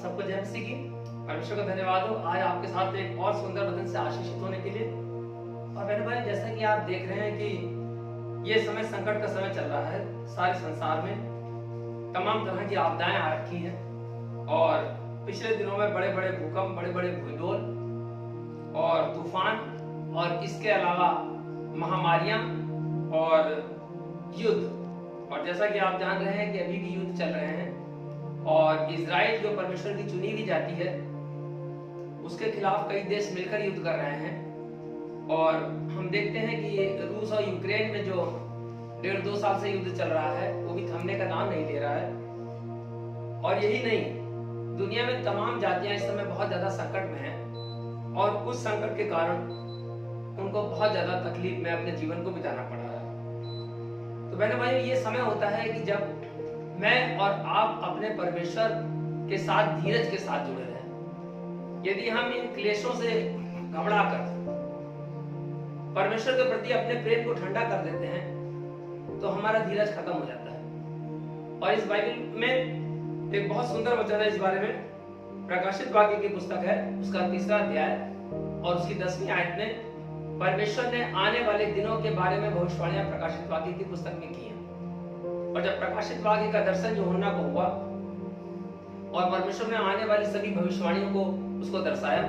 सबको जय मसीह की। परमेश्वर का धन्यवाद हो आज आपके साथ एक और सुंदर वचन से आशीषित होने के लिए। और बहन भाई, जैसा कि आप देख रहे हैं कि ये समय संकट का समय चल रहा है। सारे संसार में तमाम तरह की आपदाएं आ रखी हैं और पिछले दिनों में बड़े बड़े भूकंप, बड़े बड़े भूदौल और तूफान और इसके अलावा महामारियां और युद्ध। और जैसा कि आप जान रहे हैं कि अभी भी युद्ध चल रहे हैं और इजराइल जो परमेश्वर की चुनी हुई जाति है उसके खिलाफ कई देश मिलकर युद्ध कर रहे हैं। और हम देखते हैं कि रूस और यूक्रेन में जो 1.5-2 साल से युद्ध चल रहा है वो भी थमने का नाम नहीं ले रहा है। और यही नहीं, दुनिया में तमाम जातियां इस समय बहुत ज्यादा संकट में हैं और उस संकट के कारण उनको बहुत ज्यादा तकलीफ में अपने जीवन को बिताना पड़ रहा है। तो बहनों भाई, ये समय होता है कि जब मैं और आप अपने परमेश्वर के साथ धीरज के साथ जुड़े रहें। यदि हम इन क्लेशों से घबराकर परमेश्वर के प्रति अपने प्रेम को ठंडा कर देते हैं तो हमारा धीरज खत्म हो जाता है। और इस बाइबल में एक बहुत सुंदर वचन है इस बारे में। प्रकाशित वाक्य की पुस्तक है, उसका 3रा अध्याय और उसकी 10वीं आयत में परमेश्वर ने आने वाले दिनों के बारे में भविष्यवाणियां प्रकाशित वाक्य की पुस्तक में की हैं। और जब प्रकाशित वाक्य का दर्शन यूहन्ना को हुआ और परमेश्वर ने आने वाली सभी भविष्यवाणियों को उसको दर्शाया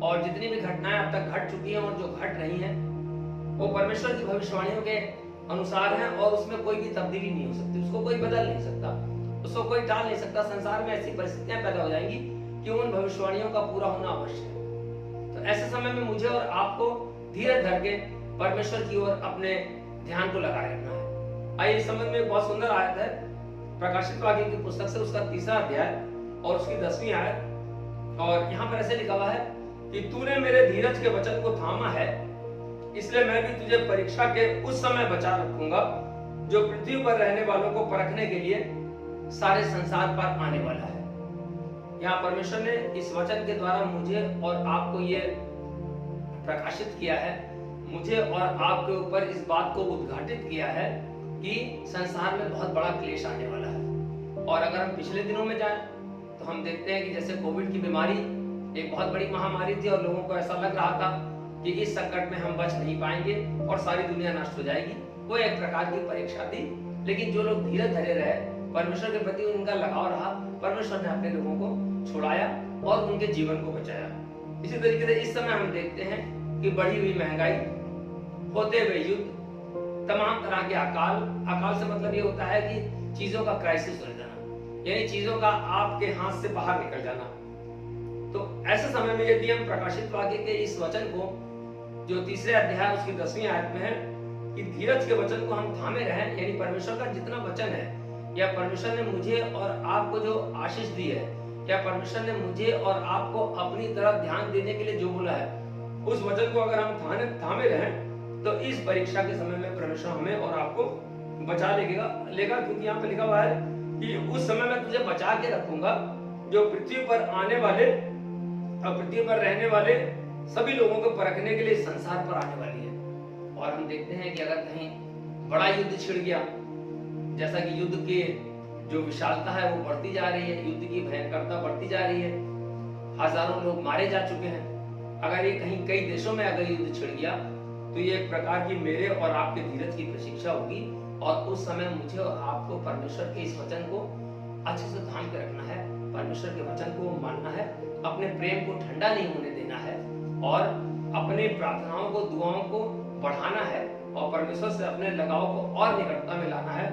और जितनी भी घटनाएं अब तक घट चुकी हैं और जो घट रही हैं वो परमेश्वर की भविष्यवाणियों के अनुसार हैं और उसमें कोई भी तब्दीली नहीं हो सकती, उसको कोई बदल नहीं सकता, उसको कोई टाल नहीं सकता। संसार में ऐसी परिस्थितियां पैदा हो जाएंगी कि उन भविष्यवाणियों का पूरा होना आवश्यक है। तो ऐसे समय में मुझे और आपको धीरज धर के परमेश्वर की ओर अपने ध्यान को लगाए रखना है। आइए इस संबंध में एक बहुत सुंदर आयत है प्रकाशित वाक्य की पुस्तक से, उसका 3रा अध्याय और उसकी 10वीं आयत। और यहाँ पर ऐसे लिखा हुआ है कि तूने मेरे धीरज के वचन को थामा है, इसलिए मैं भी तुझे परीक्षा के उस समय बचा रखूंगा जो पृथ्वी पर रहने वालों को परखने के लिए सारे संसार पर आने वाला है। यहाँ परमेश्वर ने इस वचन के द्वारा मुझे और आपको ये प्रकाशित किया है, मुझे और आपके ऊपर इस बात को उद्घाटित किया है कि संसार में बहुत बड़ा क्लेश आने वाला है। और अगर हम पिछले दिनों में जाएं तो हम देखते हैं कि जैसे कोविड की बीमारी एक बहुत बड़ी महामारी थी और लोगों को ऐसा लग रहा था कि इस संकट में हम बच नहीं पाएंगे और सारी दुनिया नष्ट हो जाएगी। वो एक प्रकार की परीक्षा थी, लेकिन जो लोग धीरज धरे रहे, परमेश्वर के प्रति उनका लगाव रहा, परमेश्वर ने अपने लोगों को छुड़ाया और उनके जीवन को बचाया। इसी तरीके से इस समय हम देखते हैं कि बढ़ी हुई महंगाई, होते हुए युद्ध, तमाम तरह के अकाल से मतलब ये होता है कि चीजों का क्राइसिस हो जाना, यानी चीजों का आपके हाथ से बाहर निकल जाना। तो ऐसे समय में यदि हम प्रकाशित वाक्य के इस वचन को जो 3रे अध्याय उसकी 10वीं आयत में है कि धीरज के वचन को हम थामे रहें, यानी परमेश्वर का जितना वचन है या परमेश्वर ने मुझे और आपको जो आशीष दी है या परमेश्वर ने मुझे और आपको अपनी तरफ ध्यान देने के लिए जो बोला है, उस वचन को अगर हम थामे रहें तो इस परीक्षा के समय में परमेश्वर हमें और आपको बचा लेगा। क्योंकि यहाँ पे लिखा हुआ है कि उस समय में तुझे बचा के रखूंगा जो पृथ्वी पर आने वाले और पृथ्वी पर रहने वाले सभी लोगों को परखने के लिए संसार पर आने वाली है। और हम देखते हैं कि अगर कहीं बड़ा युद्ध छिड़ गया, जैसा कि युद्ध के जो विशालता है वो बढ़ती जा रही है, युद्ध की भयंकरता बढ़ती जा रही है, हजारों लोग मारे जा चुके हैं। अगर ये कहीं कई देशों में अगर युद्ध छिड़ गया तो ये एक प्रकार की मेरे और आपके धीरज की प्रशिक्षा होगी। और उस समय मुझे और आपको परमेश्वर के इस वचन को अच्छे से थाम के रखना है, परमेश्वर के वचन को मानना है, अपने प्रेम को ठंडा नहीं होने देना है और अपने प्रार्थनाओं को, दुआओं को बढ़ाना है और परमेश्वर से अपने लगाव को और निकटता में लाना है,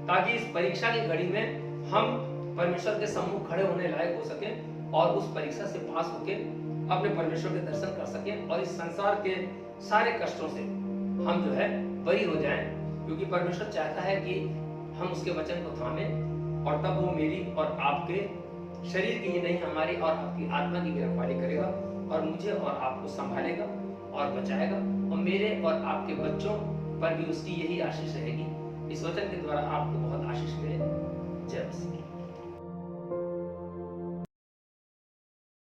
ताकि इस परीक्षा की घड़ी में हम परमेश्वर के सम्मुख खड़े होने लायक हो सकें और उस परीक्षा से पास होके अपने परमेश्वर के दर्शन कर सकें और इस संसार के सारे कष्टों से हम जो है बरी हो जाएं। क्योंकि परमेश्वर चाहता है कि हम उसके वचन को थामें और तब वो मेरी और आपके शरीर की ही नहीं, हमारी और आपकी आत्मा की भी रखवाली करेगा और मुझे और आपको संभालेगा और बचाएगा और मेरे और आपके बच्चों पर भी उसकी यही आशीष रहेगी। इस वचन के द्वारा आपको बहुत आशीष मिले। जय मसीह।